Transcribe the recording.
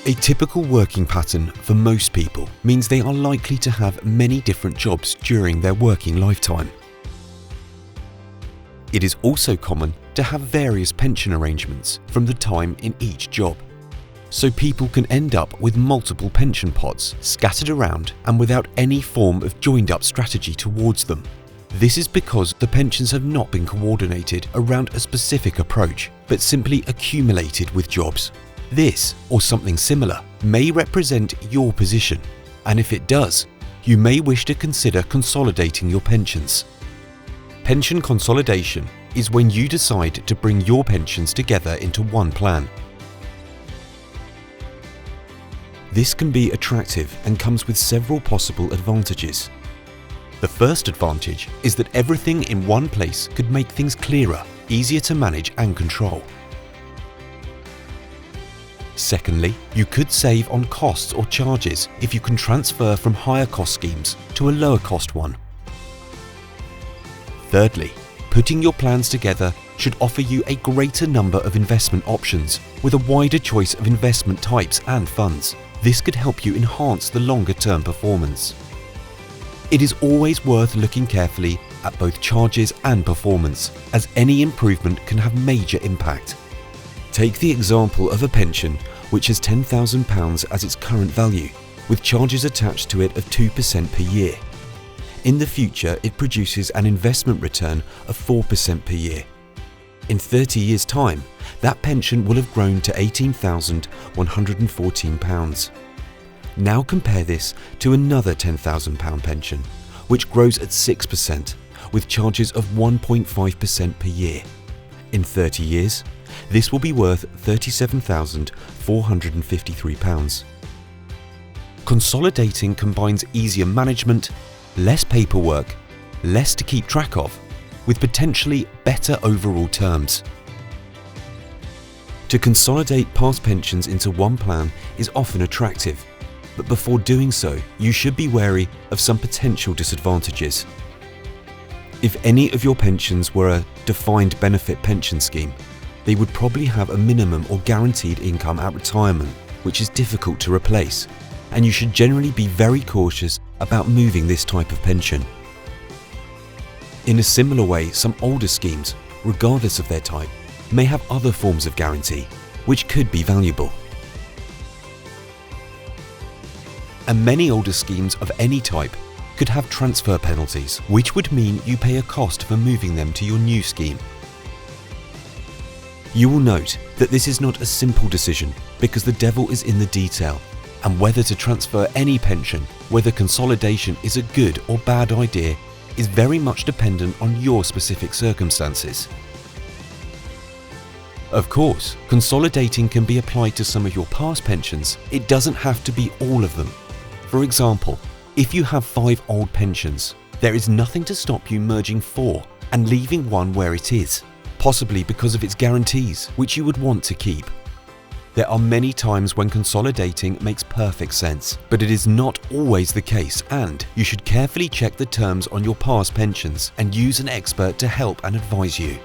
A typical working pattern for most people means they are likely to have many different jobs during their working lifetime. It is also common to have various pension arrangements from the time in each job. So people can end up with multiple pension pots scattered around and without any form of joined-up strategy towards them. This is because the pensions have not been coordinated around a specific approach, but simply accumulated with jobs. This, or something similar, may represent your position, and if it does, you may wish to consider consolidating your pensions. Pension consolidation is when you decide to bring your pensions together into one plan. This can be attractive and comes with several possible advantages. The first advantage is that everything in one place could make things clearer, easier to manage and control. Secondly, you could save on costs or charges if you can transfer from higher cost schemes to a lower cost one. Thirdly, putting your plans together should offer you a greater number of investment options with a wider choice of investment types and funds. This could help you enhance the longer-term performance. It is always worth looking carefully at both charges and performance, as any improvement can have major impact. Take the example of a pension which has £10,000 as its current value, with charges attached to it of 2% per year. In the future, it produces an investment return of 4% per year. In 30 years' time, that pension will have grown to £18,114. Now compare this to another £10,000 pension, which grows at 6%, with charges of 1.5% per year. In 30 years, this will be worth £37,453. Consolidating combines easier management, less paperwork, less to keep track of, with potentially better overall terms. To consolidate past pensions into one plan is often attractive, but before doing so, you should be wary of some potential disadvantages. If any of your pensions were a defined benefit pension scheme, they would probably have a minimum or guaranteed income at retirement, which is difficult to replace, and you should generally be very cautious about moving this type of pension. In a similar way, some older schemes, regardless of their type, may have other forms of guarantee, which could be valuable. And many older schemes of any type could have transfer penalties, which would mean you pay a cost for moving them to your new scheme. You will note that this is not a simple decision because the devil is in the detail, and whether to transfer any pension, whether consolidation is a good or bad idea, is very much dependent on your specific circumstances. Of course, consolidating can be applied to some of your past pensions. It doesn't have to be all of them. For example, if you have 5 old pensions, there is nothing to stop you merging 4 and leaving one where it is, possibly because of its guarantees, which you would want to keep. There are many times when consolidating makes perfect sense, but it is not always the case, and you should carefully check the terms on your past pensions and use an expert to help and advise you.